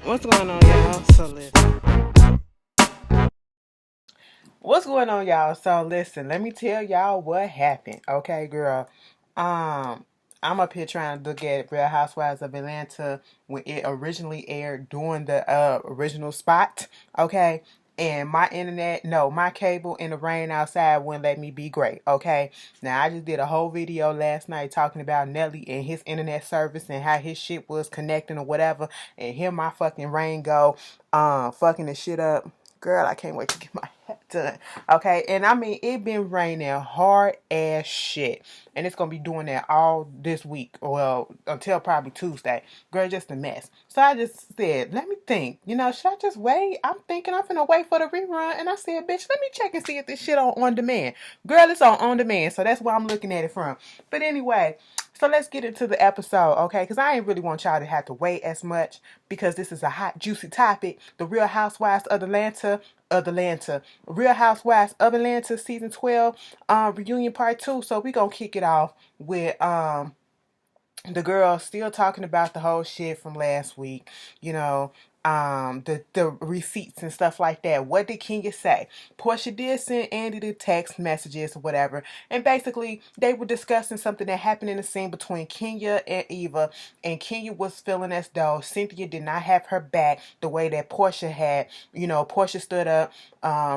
What's going on, y'all? What's going on, y'all? So listen, let me tell y'all what happened. Okay, girl. Um, I'm up here trying to look at Real Housewives of Atlanta when it originally aired during the original spot. Okay. And my internet, no, my cable in the rain outside wouldn't let me be great. Okay. Now I just did a whole video last night talking about Nelly and his internet service and how his shit was connecting or whatever. And here my fucking rain go, fucking the shit up. Girl, I can't wait to get my hair done. Okay, and I mean it been raining hard as shit. And it's gonna be doing that all this week. Well, until probably Tuesday. Girl, just a mess. So I just said, let me think. Should I just wait? I'm thinking I'm finna wait for the rerun. And I said, bitch, let me check and see if this shit on demand. Girl, it's on demand. So that's where I'm looking at it from. But anyway, so let's get into the episode, okay? Because I ain't really want y'all to have to wait as much because this is a hot, juicy topic. The Real Housewives of Atlanta, Real Housewives of Atlanta season 12, reunion part 2. So we gonna kick it off with the girl still talking about the whole shit from last week, you know, the receipts and stuff like that. What did Kenya say? Portia did send Andy the text messages or whatever, and basically they were discussing something that happened in the scene between Kenya and Eva, and Kenya was feeling as though Cynthia did not have her back the way that Portia had. Portia stood up.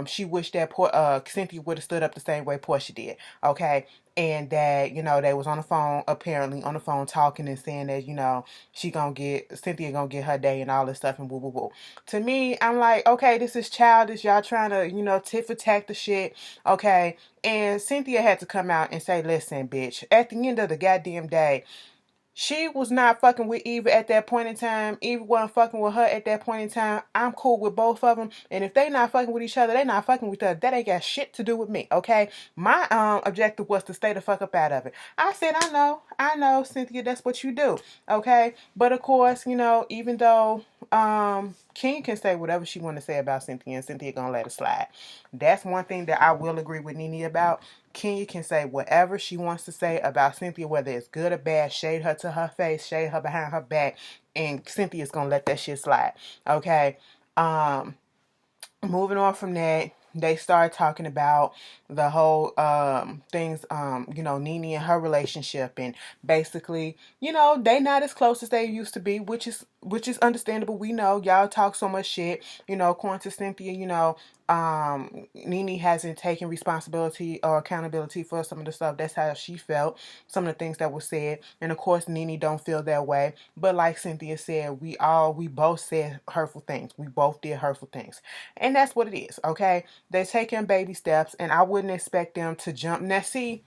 She wished that Cynthia would have stood up the same way Portia did. Okay, and that they was on the phone, apparently on the phone, talking and saying that she gonna get Cynthia gonna get her day and all this stuff and woo woo woo. To me, I'm like, okay, this is childish. Y'all trying to tit for tat the shit. Okay, and Cynthia had to come out and say, listen, bitch, at the end of the goddamn day, she was not fucking with Eva at that point in time. Eva wasn't fucking with her at that point in time. I'm cool with both of them. And if they not fucking with each other, they not fucking with each other. That ain't got shit to do with me, okay? My objective was to stay the fuck up out of it. I said, I know, Cynthia, that's what you do, okay? But of course, even though King can say whatever she want to say about Cynthia, and Cynthia gonna let it slide. That's one thing that I will agree with Nene about. Kenya can say whatever she wants to say about Cynthia, whether it's good or bad, shade her to her face, shade her behind her back, and Cynthia's gonna let that shit slide. Okay. Um, Moving on from that, they started talking about the whole things, Nene and her relationship, and basically, they not as close as they used to be, which is understandable. We know y'all talk so much shit, according to Cynthia, Nene hasn't taken responsibility or accountability for some of the stuff. That's how she felt, some of the things that were said. And of course Nene don't feel that way. But like Cynthia said, we both said hurtful things. We both did hurtful things. And that's what it is, okay? They're taking baby steps, and I wouldn't expect them to jump. Now see,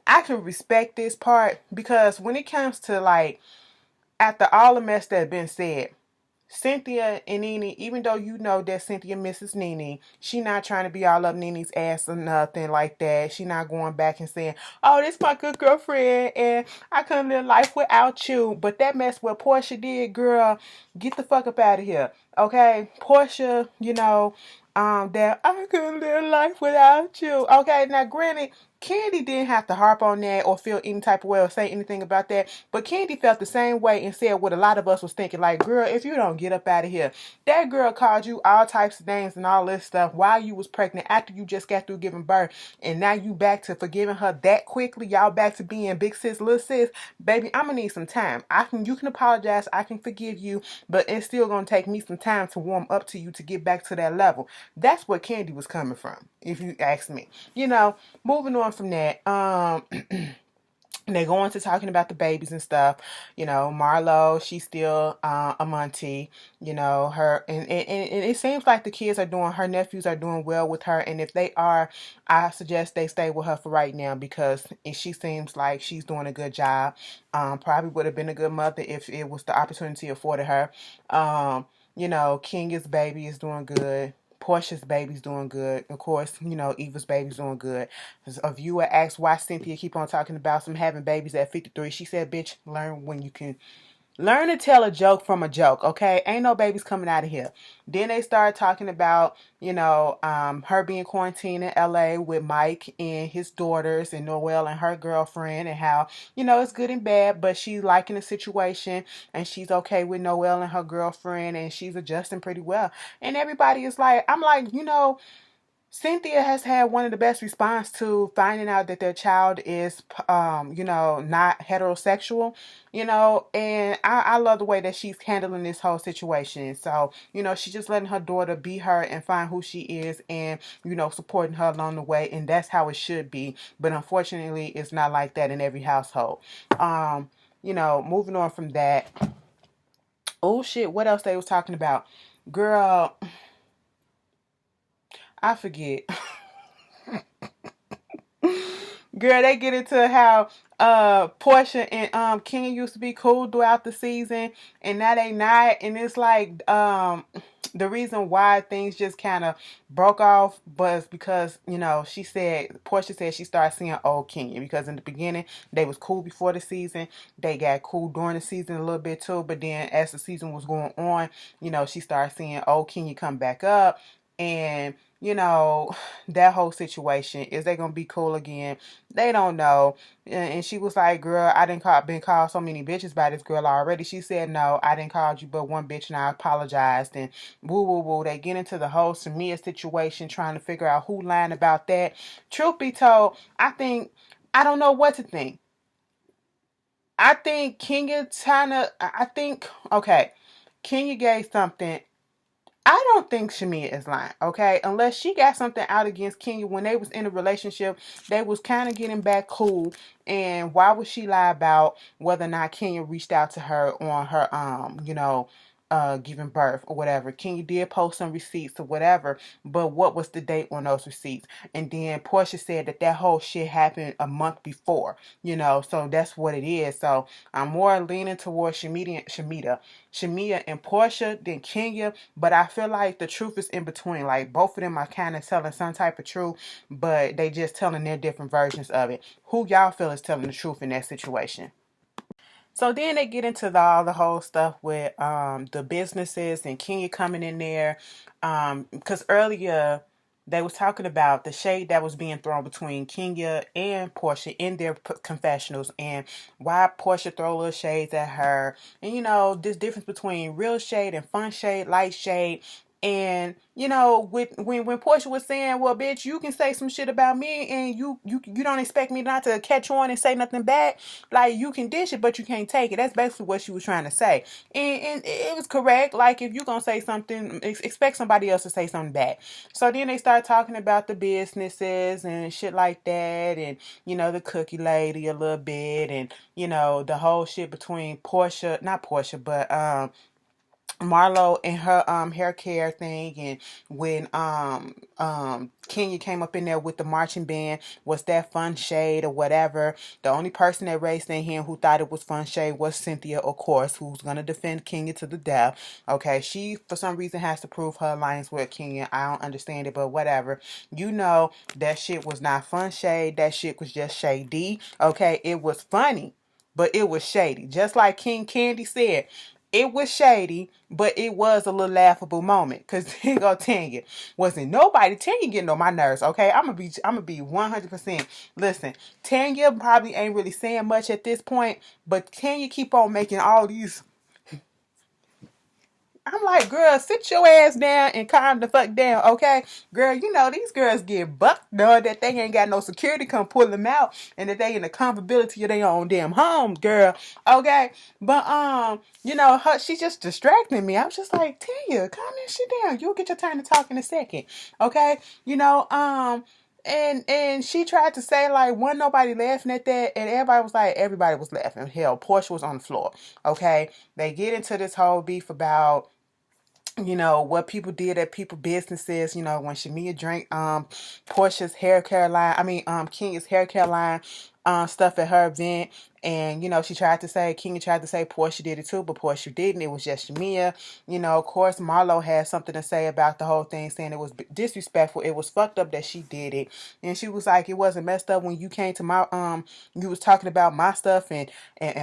I can respect this part because when it comes to like after all the mess that's been said, Cynthia and Nene, even though you know that Cynthia misses Nene, she not trying to be all up Nene's ass or nothing like that. She not going back and saying, oh, this my good girlfriend and I couldn't live life without you. But that mess what Portia did, girl, get the fuck up out of here. Okay? Portia, that I couldn't live life without you. Okay, now granted, Candy didn't have to harp on that or feel any type of way or say anything about that. But Candy felt the same way and said what a lot of us was thinking. Like, girl, if you don't get up out of here. That girl called you all types of names and all this stuff while you was pregnant after you just got through giving birth. And now you back to forgiving her that quickly. Y'all back to being big sis, little sis. Baby, I'm going to need some time. You can apologize. I can forgive you. But it's still going to take me some time to warm up to you to get back to that level. That's where Candy was coming from, if you ask me. Moving on from that, they go into talking about the babies and stuff. Marlo, she's still a Monty. Her and it seems like the kids are doing. Her nephews are doing well with her, and if they are, I suggest they stay with her for right now because she seems like she's doing a good job. Probably would have been a good mother if it was the opportunity afforded her. Kenya's baby is doing good. Portia's baby's doing good. Of course, Eva's baby's doing good. A viewer asked why Cynthia keep on talking about some having babies at 53. She said, bitch, Learn to tell a joke from a joke, okay? Ain't no babies coming out of here. Then they started talking about, her being quarantined in LA with Mike and his daughters and Noelle and her girlfriend, and how, it's good and bad, but she's liking the situation and she's okay with Noelle and her girlfriend and she's adjusting pretty well. And everybody is like, I'm like, Cynthia has had one of the best response to finding out that their child is, not heterosexual, and I love the way that she's handling this whole situation. So, she's just letting her daughter be her and find who she is and, supporting her along the way. And that's how it should be. But unfortunately, it's not like that in every household. Moving on from that. Oh, shit. What else they was talking about? Girl, I forget. Girl, they get into how Portia and Kenya used to be cool throughout the season, and now they not. And it's like the reason why things just kind of broke off was because Portia said she started seeing old Kenya, because in the beginning they was cool before the season, they got cool during the season a little bit too, but then as the season was going on, she started seeing old Kenya come back up. And that whole situation, is they gonna be cool again? They don't know. And she was like, girl, I didn't been called so many bitches by this girl already. She said, no, I didn't call you but one bitch, and I apologized. And woo woo woo. They get into the whole Samia situation, trying to figure out who lying about that. Truth be told, I don't know what to think. I think Kenya gave something. I don't think Shamia is lying, okay? Unless she got something out against Kenya when they was in a relationship, they was kind of getting back cool. And why would she lie about whether or not Kenya reached out to her on her, giving birth or whatever? Kenya did post some receipts or whatever, but what was the date on those receipts? And then Portia said that whole shit happened a month before, so that's what it is. So I'm more leaning towards Shamia and Portia than Kenya, but I feel like the truth is in between. Like, both of them are kind of telling some type of truth, but they just telling their different versions of it. Who y'all feel is telling the truth in that situation? So then they get into all the whole stuff with the businesses and Kenya coming in there, because earlier they was talking about the shade that was being thrown between Kenya and Portia in their confessionals, and why Portia throw little shades at her, and this difference between real shade and fun shade, light shade. And when Portia was saying, well, bitch, you can say some shit about me and you don't expect me not to catch on and say nothing back. Like, you can dish it, but you can't take it. That's basically what she was trying to say. And it was correct. Like, if you're going to say something, expect somebody else to say something back. So then they start talking about the businesses and shit like that. And, the cookie lady a little bit. And, the whole shit between not Portia, but Marlo and her hair care thing. And when Kenya came up in there with the marching band, was that fun shade or whatever? The only person that raised their hand who thought it was fun shade was Cynthia, of course, who's gonna defend Kenya to the death. Okay, she for some reason has to prove her alliance with Kenya. I don't understand it, but whatever. That shit was not fun shade. That shit was just shady. Okay, it was funny, but it was shady. Just like King Candy said, it was shady, but it was a little laughable moment. Cause he go Tanya, wasn't nobody Tanya getting on my nerves. Okay, I'm gonna be 100%. Listen, Tanya probably ain't really saying much at this point, but Tanya keep on making all these. I'm like, girl, sit your ass down and calm the fuck down, okay? Girl, these girls get bucked knowing that they ain't got no security come pull them out and that they in the comfortability of their own damn homes, girl, okay? But, she's just distracting me. I was just like, Tanya, calm that shit down. You'll get your turn to talk in a second, okay? And she tried to say, like, wasn't nobody laughing at that, and everybody was laughing. Hell, Portia was on the floor, okay? They get into this whole beef about what people did at people businesses, when Shamia drank Portia's hair care line, Kenya's hair care line stuff at her event. And Kenya tried to say Portia did it too, but Portia didn't. It was just Shamia. Of course, Marlo had something to say about the whole thing, saying it was disrespectful. It was fucked up that she did it. And she was like, it wasn't messed up when you came to my you was talking about my stuff and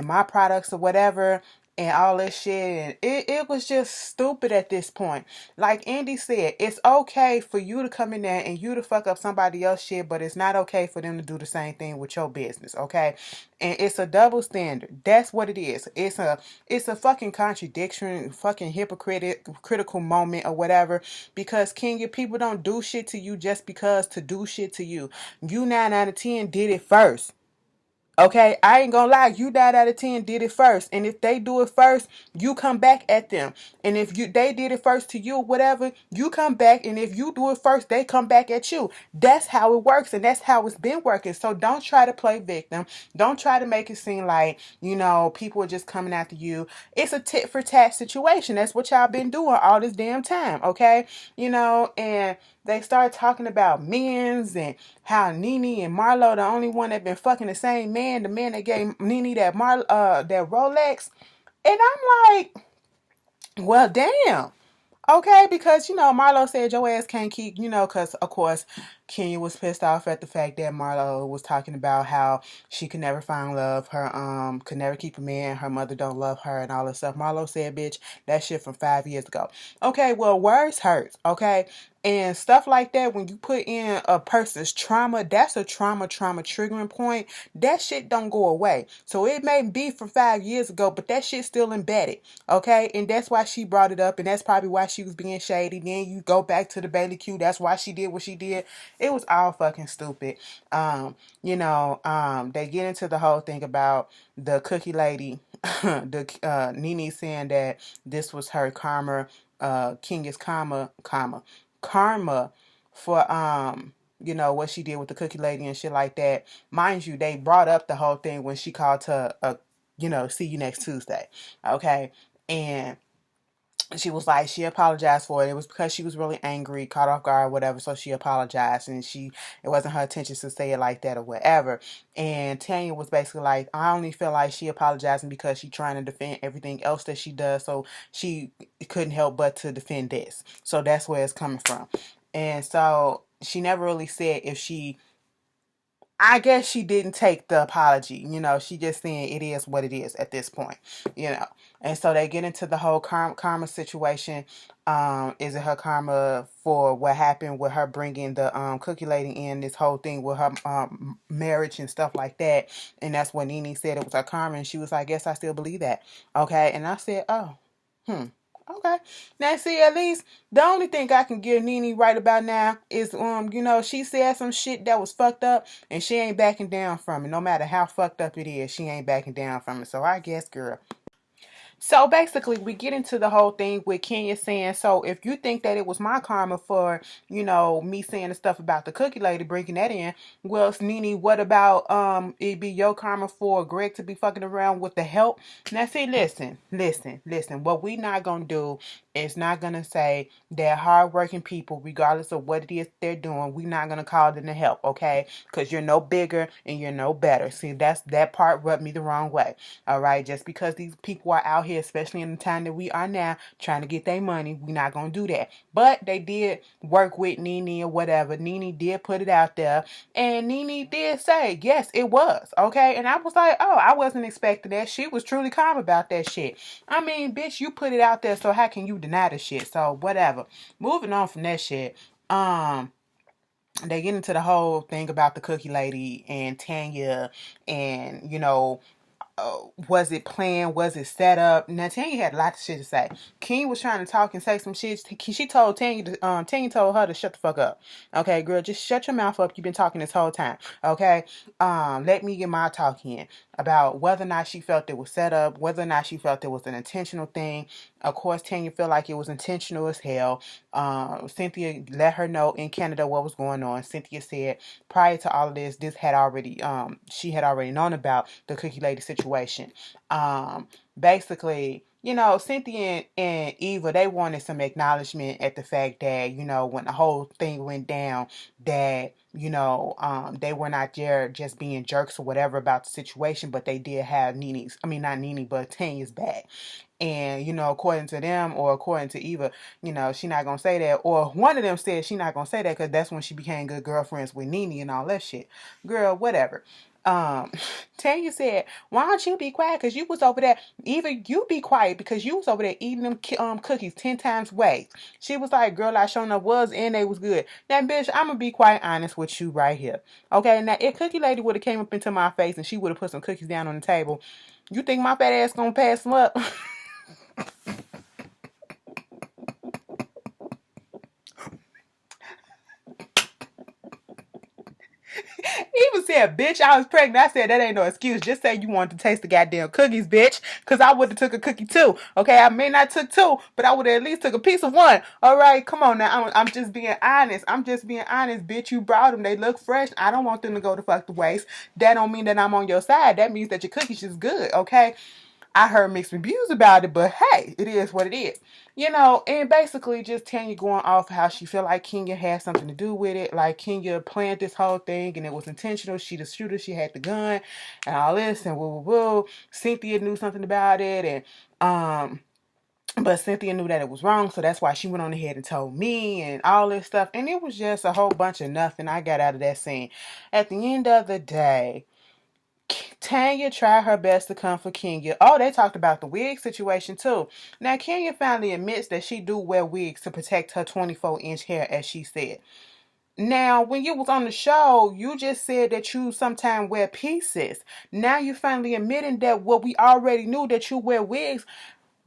my products or whatever. and all that shit. And it was just stupid at this point. Like Andy said, it's okay for you to come in there and you to fuck up somebody else's shit, but it's not okay for them to do the same thing with your business, okay? And it's a double standard. That's what it is. It's a fucking contradiction, fucking critical moment or whatever. Because Kenya, people don't do shit to you just because to do shit to you. You 9 out of 10 did it first. Okay, I ain't gonna lie, you 9 out of 10 did it first. And if they do it first, you come back at them. And if they did it first to you, whatever, you come back. And if you do it first, they come back at you. That's how it works, and that's how it's been working. So don't try to play victim. Don't try to make it seem like, people are just coming after you. It's a tit-for-tat situation. That's what y'all been doing all this damn time, okay? And they started talking about men's and how Nene and Marlo the only one that been fucking the same man, the man that gave Nene that Rolex. And I'm like, well, damn. Okay, because, Marlo said your ass can't keep, because, of course, Kenya was pissed off at the fact that Marlo was talking about how she could never find love, her, could never keep a man, her mother don't love her, and all this stuff. Marlo said, bitch, that shit from 5 years ago. Okay, well, words hurt, okay? And stuff like that, when you put in a person's trauma, that's a trauma triggering point. That shit don't go away. So it may be from 5 years ago, but that shit's still embedded. Okay? And that's why she brought it up, and that's probably why she was being shady. Then you go back to the Bailey Q. That's why she did what she did. It was all fucking stupid. They get into the whole thing about the cookie lady, the Nene saying that this was her karma, Kenya's karma for what she did with the cookie lady and shit like that. Mind you, they brought up the whole thing when she called her see you next Tuesday. Okay. And she was like, she apologized for it. It was because she was really angry, caught off guard, whatever. So she apologized, and it wasn't her intention to say it like that or whatever. And Tanya was basically like, I only feel like she apologizing because she trying to defend everything else that she does. So she couldn't help but to defend this. So that's where it's coming from. And so she never really said if I guess she didn't take the apology. She just saying it is what it is at this point. And so they get into the whole karma situation. Is it her karma for what happened with her bringing the cookie lady in, this whole thing with her marriage and stuff like that? And that's when Nene said it was her karma, and she was like, yes, I still believe that. Okay. And I said, oh, okay. Now, see, at least the only thing I can give Nene right about now is, she said some shit that was fucked up, and she ain't backing down from it. No matter how fucked up it is, she ain't backing down from it. So I guess, girl. So basically, we get into the whole thing with Kenya saying, so if you think that it was my karma for, me saying the stuff about the cookie lady, bringing that in, well, Nene, what about it be your karma for Greg to be fucking around with the help? Now, see, listen. What we not gonna do is not gonna say that hardworking people, regardless of what it is they're doing, we not gonna call them to help, okay? Because you're no bigger and you're no better. See, that part rubbed me the wrong way. All right, just because these people are out here, especially in the time that we are now, trying to get their money, we're not gonna do that. But they did work with Nene or whatever. Nene did put it out there, and Nene did say, yes, it was, okay? And I was like, oh, I wasn't expecting that. She was truly calm about that shit. I mean, bitch, you put it out there, so how can you deny the shit? So whatever. Moving on from that shit. They get into the whole thing about the cookie lady and Tanya, and was it planned? Was it set up? Now Tanya had a lot of shit to say. King was trying to talk and say some shit. She told Tanya, Tanya told her to shut the fuck up. Okay, girl, just shut your mouth up. You've been talking this whole time. Okay, let me get my talk in about whether or not she felt it was set up, whether or not she felt it was an intentional thing. Of course, Tanya felt like it was intentional as hell. Cynthia let her know in Canada what was going on. Cynthia said prior to all of this, she had already known about the cookie lady situation. Basically, Cynthia and Eva, they wanted some acknowledgement at the fact that, when the whole thing went down, that, they were not there just being jerks or whatever about the situation, but they did have not Nene, but Tanya's back. And, according to them or according to Eva, she not going to say that. Or one of them said she not going to say that because that's when she became good girlfriends with Nene and all that shit. Girl, whatever. um Tanya said, why don't you be quiet? Because you was over there. Either you be quiet because you was over there eating them cookies 10 times weight. She was like, girl, I sure enough was, and they was good. Now, bitch, I'm gonna be quite honest with you right here. Okay, now if Cookie Lady would have came up into my face and she would have put some cookies down on the table, you think my fat ass gonna pass them up? Even said, bitch, I was pregnant. I said, that ain't no excuse. Just say you wanted to taste the goddamn cookies, bitch. Because I would have took a cookie too. Okay, I may not took two, but I would have at least took a piece of one. All right, come on now. I'm just being honest. I'm just being honest, bitch. You brought them. They look fresh. I don't want them to go to fuck the waste. That don't mean that I'm on your side. That means that your cookies is good, okay? I heard mixed reviews about it, but hey, it is what it is. And basically just Tanya going off how she feel like Kenya had something to do with it. Like Kenya planned this whole thing and it was intentional. She the shooter, she had the gun and all this and woo woo woo. Cynthia knew something about it but Cynthia knew that it was wrong, so that's why she went on ahead and told me and all this stuff. And it was just a whole bunch of nothing I got out of that scene. At the end of the day, Tanya tried her best to comfort Kenya. Oh, they talked about the wig situation too. Now, Kenya finally admits that she do wear wigs to protect her 24-inch hair, as she said. Now, when you was on the show, you just said that you sometimes wear pieces. Now you finally admitting that what we already knew, that you wear wigs.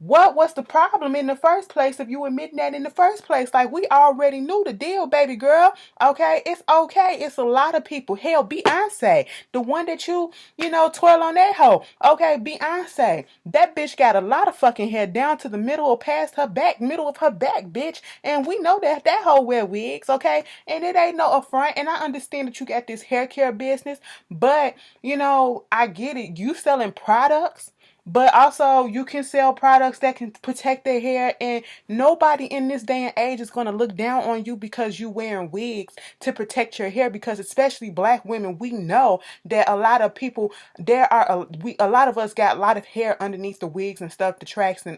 What was the problem in the first place if you admitting that in the first place? Like, we already knew the deal, baby girl. Okay? It's okay. It's a lot of people. Hell, Beyonce, the one that twirl on that hoe. Okay, Beyonce. That bitch got a lot of fucking hair down to the middle or past her back, middle of her back, bitch. And we know that hoe wear wigs, okay? And it ain't no affront. And I understand that you got this hair care business, but, I get it. You selling products. But also, you can sell products that can protect their hair, and nobody in this day and age is going to look down on you because you wearing wigs to protect your hair. Because especially black women, we know that a lot of people, a lot of us got a lot of hair underneath the wigs and stuff, the tracks and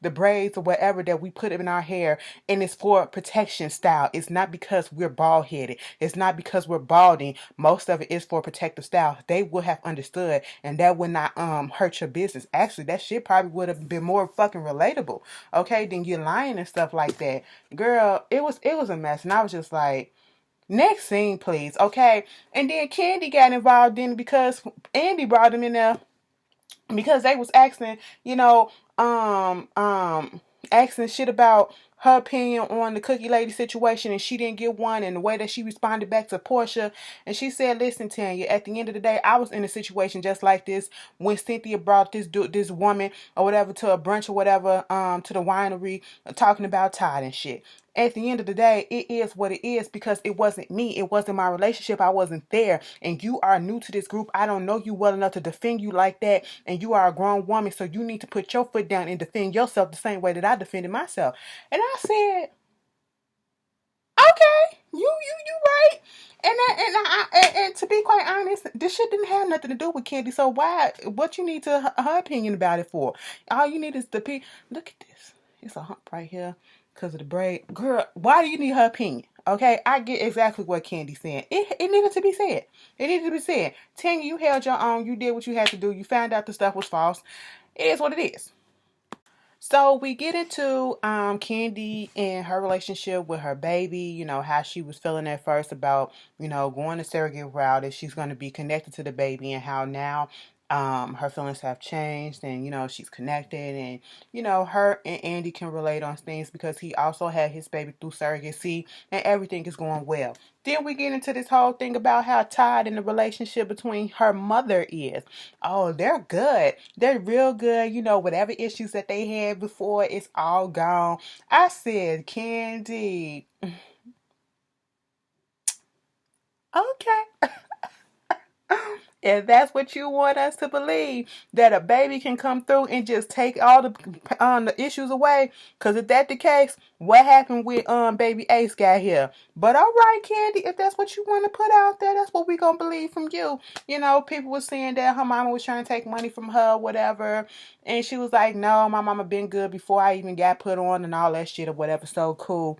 the braids or whatever that we put in our hair, and it's for protection style. It's not because we're bald headed. It's not because we're balding. Most of it is for protective style. They would have understood, and that would not hurt your business. Actually, that shit probably would have been more fucking relatable, okay, than you lying and stuff like that. Girl, it was a mess, and I was just like, next scene, please, okay? And then Candy got involved in it because Andy brought him in there because they was asking, asking shit about her opinion on the Cookie Lady situation, and she didn't get one, and the way that she responded back to Portia. And she said, listen, Tanya, at the end of the day, I was in a situation just like this when Cynthia brought this woman or whatever to a brunch or whatever, to the winery, talking about Todd and shit. At the end of the day, it is what it is because it wasn't me. It wasn't my relationship. I wasn't there. And you are new to this group. I don't know you well enough to defend you like that. And you are a grown woman, so you need to put your foot down and defend yourself the same way that I defended myself. And I said, okay, you right. And to be quite honest, this shit didn't have nothing to do with Candy. So what you need her opinion about it for? All you need is look at this. It's a hump right here because of the braid. Girl, why do you need her opinion? Okay, I get exactly what Candy's saying. It needed to be said. It needed to be said. Tanya, you held your own. You did what you had to do. You found out the stuff was false. It is what it is. So we get into Candy and her relationship with her baby, how she was feeling at first about, going the surrogate route, if she's going to be connected to the baby, and how now her feelings have changed, and she's connected, and her and Andy can relate on things because he also had his baby through surrogacy, and everything is going well. Then we get into this whole thing about how tied in the relationship between her mother is. Oh, they're good. They're real good. Whatever issues that they had before, it's all gone. I said, Candy, okay. If that's what you want us to believe, that a baby can come through and just take all the issues away, because if that's the case, what happened with baby Ace got here? But all right, Candy, if that's what you want to put out there, that's what we gonna believe from you. People were saying that her mama was trying to take money from her, whatever, and she was like, no, my mama been good before I even got put on and all that shit or whatever. So cool.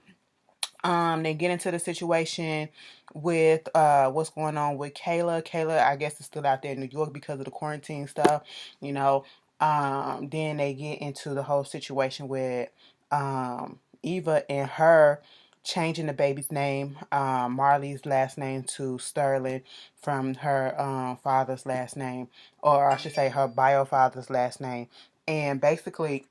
They get into the situation with what's going on with Kayla. Kayla, I guess, is still out there in New York because of the quarantine stuff, you know. Then they get into the whole situation with Eva and her changing the baby's name, Marley's last name to Sterling from her father's last name, or I should say her bio father's last name. And basically,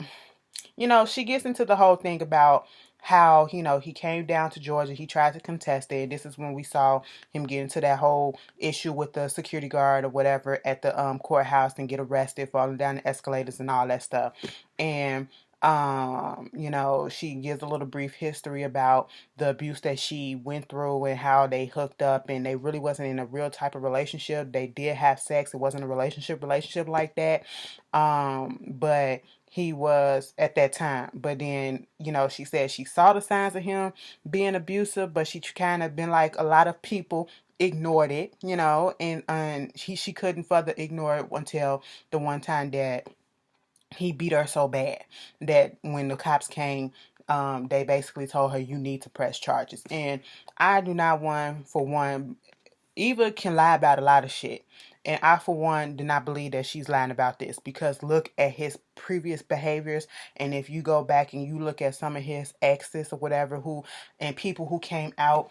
she gets into the whole thing about how, he came down to Georgia. He tried to contest it. This is when we saw him get into that whole issue with the security guard or whatever at the courthouse and get arrested, falling down the escalators and all that stuff. And she gives a little brief history about the abuse that she went through and how they hooked up, and they really wasn't in a real type of relationship. They did have sex. It wasn't a relationship like that. But he was at that time. But then, she said she saw the signs of him being abusive, but she kind of been like a lot of people ignored it, and she couldn't further ignore it until the one time that he beat her so bad that when the cops came, they basically told her, you need to press charges. And I do not want, for one, Eva can lie about a lot of shit. And I, for one, do not believe that she's lying about this, because look at his previous behaviors. And if you go back and you look at some of his exes or whatever, and people who came out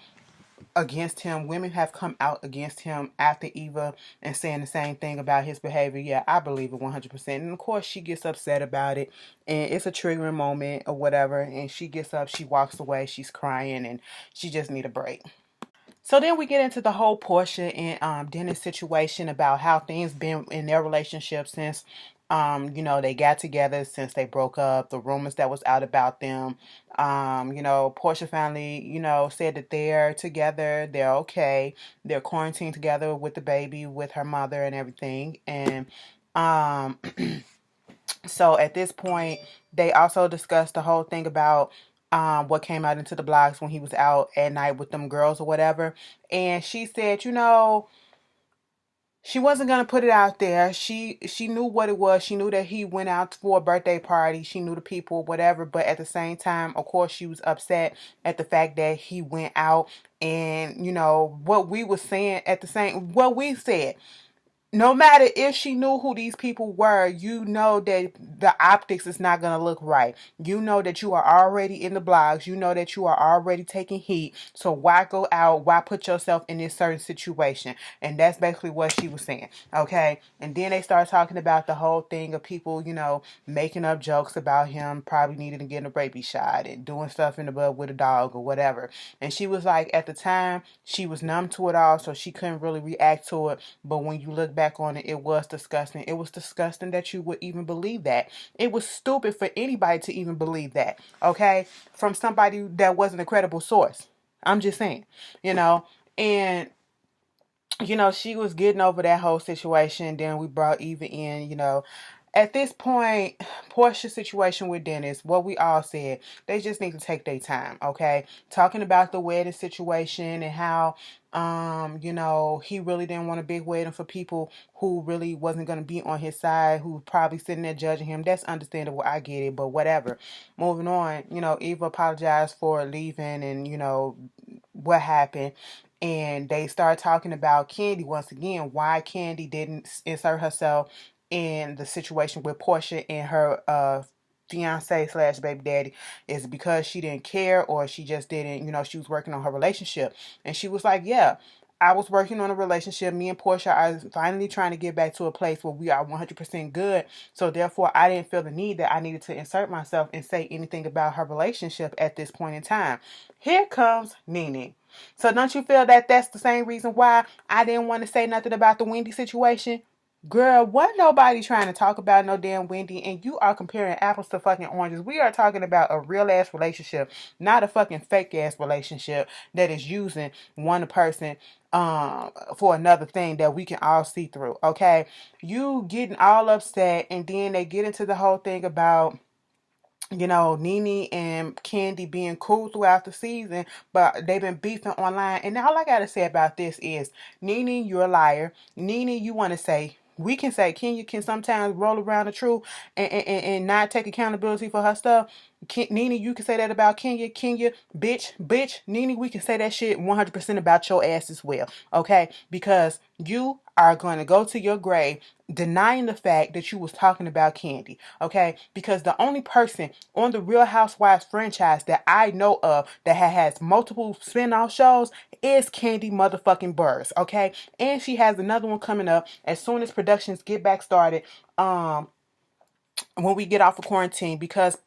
against him, women have come out against him after Eva and saying the same thing about his behavior. Yeah, I believe it 100%. And of course, she gets upset about it, and it's a triggering moment or whatever. And she gets up, she walks away, she's crying, and she just need a break. So then we get into the whole Portia and Dennis situation about how things been in their relationship since they got together, since they broke up, the rumors that was out about them. Portia finally, said that they're together, they're okay, they're quarantined together with the baby, with her mother and everything. And so at this point, they also discussed the whole thing about what came out into the blogs when he was out at night with them girls or whatever. And she said, she wasn't gonna put it out there. She knew what it was. She knew that he went out for a birthday party. She knew the people, whatever. But at the same time, of course, she was upset at the fact that he went out. And what we were saying what we said, no matter if she knew who these people were, that the optics is not going to look right. You know that you are already in the blogs. You know that you are already taking heat. So why go out? Why put yourself in this certain situation? And that's basically what she was saying. Okay. And then they start talking about the whole thing of people, making up jokes about him probably needing to get a rabies shot and doing stuff in the bud with a dog or whatever. And she was like, at the time, she was numb to it all, so she couldn't really react to it. But when you look back on it, it was disgusting. It was disgusting that you would even believe that. It was stupid for anybody to even believe that, okay? From somebody that wasn't a credible source. I'm just saying, and she was getting over that whole situation. Then we brought Eva in, At this point, Portia's situation with Dennis, what we all said, they just need to take their time, okay? Talking about the wedding situation and how, he really didn't want a big wedding for people who really wasn't going to be on his side, who probably sitting there judging him. That's understandable. I get it, but whatever. Moving on, Eva apologized for leaving and, what happened. And they start talking about Candy once again, why Candy didn't insert herself in the situation with Portia and her fiance / baby daddy. Is because she didn't care, or she just didn't, she was working on her relationship. And she was like, yeah, I was working on a relationship. Me and Portia are finally trying to get back to a place where we are 100% good. So therefore, I didn't feel the need that I needed to insert myself and say anything about her relationship at this point in time. Here comes Nene. So don't you feel that that's the same reason why I didn't want to say nothing about the Wendy situation? Girl, wasn't nobody trying to talk about no damn Wendy, and you are comparing apples to fucking oranges. We are talking about a real ass relationship, not a fucking fake ass relationship that is using one person for another thing that we can all see through. Okay, you getting all upset, and then they get into the whole thing about Nene and Candy being cool throughout the season, but they've been beefing online. And all I gotta say about this is, Nene, you're a liar. Nene, you want to say, Kenya can sometimes roll around the truth and not take accountability for her stuff. Nene, you can say that about Kenya. Kenya, bitch, Nene, we can say that shit 100% about your ass as well, okay? Because you are going to go to your grave denying the fact that you was talking about Candy, okay? Because the only person on the Real Housewives franchise that I know of that has multiple spin-off shows is Candy motherfucking Burrs, okay? And she has another one coming up as soon as productions get back started. When we get off of quarantine, because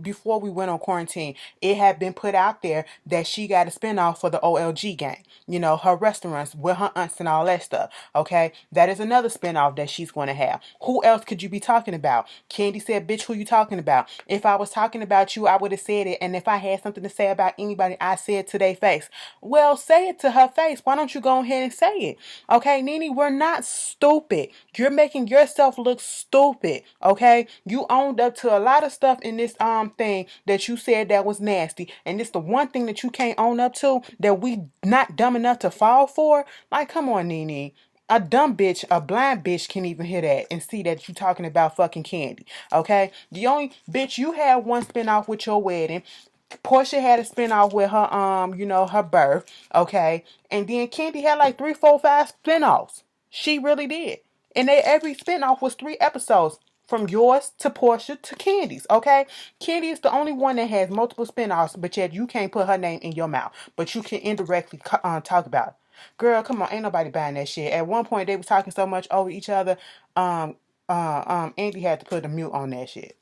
before we went on quarantine, it had been put out there that she got a spinoff for the OLG gang, you know, her restaurants with her aunts and all that stuff. Okay, that is another spinoff that she's going to have. Who else could you be talking about? Candy said, bitch, who you talking about? If I was talking about you, I would have said it. And if I had something to say about anybody, I said to their face. Well, say it to her face. Why don't you go ahead and say it? Okay, Nene, we're not stupid. You're making yourself look stupid. Okay, you owned up to a lot of stuff in this thing that you said that was nasty, and it's the one thing that you can't own up to that we not dumb enough to fall for. Like, come on, Nene. A dumb bitch, a blind bitch can even hear that and see that you talking about fucking Candy. Okay? The only bitch, you had one spinoff with your wedding. Portia had a spinoff with her you know, her birth. Okay? And then Candy had like 3, 4, 5 spinoffs. She really did. And every spinoff was 3 episodes. From yours to Portia to Candy's, okay? Candy is the only one that has multiple spinoffs, but yet you can't put her name in your mouth. But you can indirectly talk about it. Girl, come on, ain't nobody buying that shit. At one point, they were talking so much over each other, Andy had to put a mute on that shit.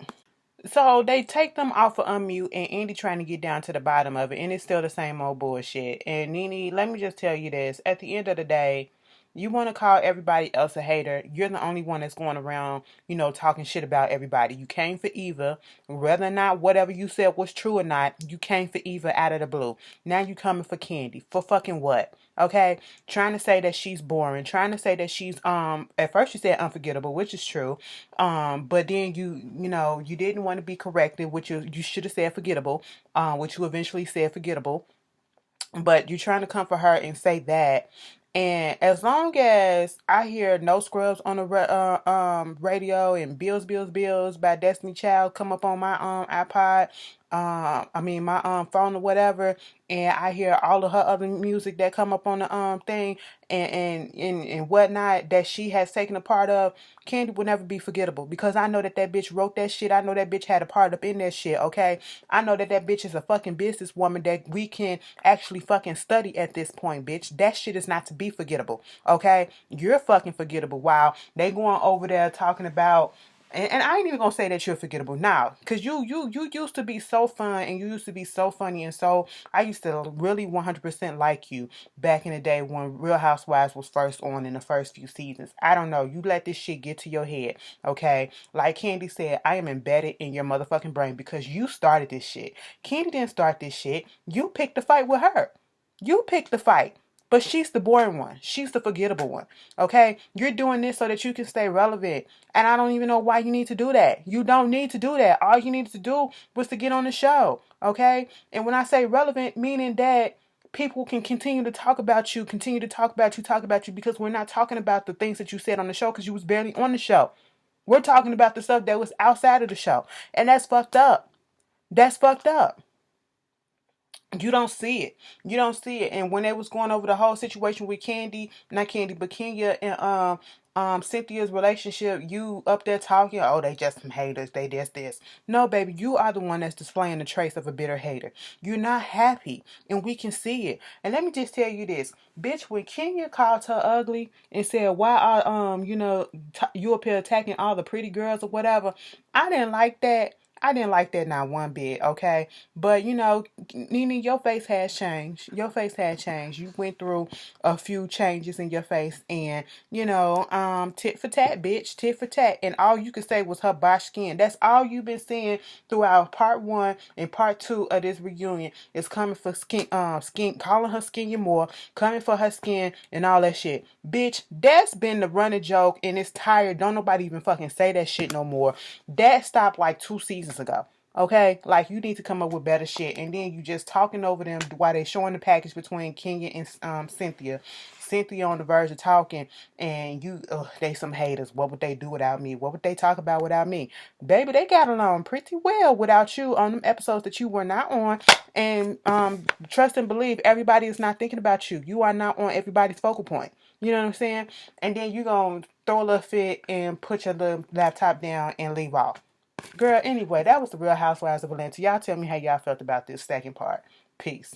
So they take them off of unmute, and Andy trying to get down to the bottom of it, and it's still the same old bullshit. And Nene, let me just tell you this. At the end of the day, you want to call everybody else a hater. You're the only one that's going around, you know, talking shit about everybody. You came for Eva. Whether or not whatever you said was true or not, you came for Eva out of the blue. Now you coming for Candy. For fucking what? Okay? Trying to say that she's boring. Trying to say that she's, at first you said unforgettable, which is true. But then you know, you didn't want to be corrected, which you should have said forgettable, which you eventually said forgettable. But you're trying to come for her and say that. And as long as I hear No Scrubs on the radio and Bills by Destiny Child come up on my iPod, my phone or whatever, and I hear all of her other music that come up on the thing and whatnot that she has taken a part of, Candy will never be forgettable, because I know that bitch wrote that shit. I know that bitch had a part up in that shit, okay? I know that bitch is a fucking businesswoman that we can actually fucking study at this point, bitch. That shit is not to be forgettable, okay? You're fucking forgettable while they going over there talking about. And I ain't even gonna say that you're forgettable now, cause you used to be so fun, and you used to be so funny, and so I used to really 100% like you back in the day when Real Housewives was first on in the first few seasons. I don't know, you let this shit get to your head, okay? Like Candy said, I am embedded in your motherfucking brain because you started this shit. Candy didn't start this shit. You picked the fight with her. You picked the fight. But she's the boring one. She's the forgettable one. Okay? You're doing this so that you can stay relevant. And I don't even know why you need to do that. You don't need to do that. All you needed to do was to get on the show. Okay? And when I say relevant, meaning that people can continue to talk about you, talk about you, because we're not talking about the things that you said on the show because you was barely on the show. We're talking about the stuff that was outside of the show. And that's fucked up. That's fucked up. You don't see it. You don't see it. And when they was going over the whole situation with Candy, not Candy, but Kenya and Cynthia's relationship, you up there talking, oh, they just some haters, they this. No, baby, you are the one that's displaying the trace of a bitter hater. You're not happy, and we can see it. And let me just tell you this, bitch, when Kenya called her ugly and said, why are you up here attacking all the pretty girls or whatever, I didn't like that. I didn't like that not one bit, okay? But, you know, Nene, your face has changed. Your face had changed. You went through a few changes in your face. And, you know, tit for tat, bitch. Tit for tat. And all you could say was her bosh skin. That's all you've been seeing throughout part 1 and part 2 of this reunion. Is coming for skin, calling her skin more, coming for her skin and all that shit. Bitch, that's been the running joke, and it's tired. Don't nobody even fucking say that shit no more. That stopped like 2 seasons ago. Okay, like you need to come up with better shit, and then you just talking over them while they showing the package between Kenya and Cynthia. Cynthia on the verge of talking, and you, they some haters. What would they do without me? What would they talk about without me? Baby, they got along pretty well without you on them episodes that you were not on. And trust and believe, everybody is not thinking about you. You are not on everybody's focal point. You know what I'm saying? And then you gonna throw a little fit and put your little laptop down and leave off. Girl, anyway, that was the Real Housewives of Atlanta. Y'all tell me how y'all felt about this second part. Peace.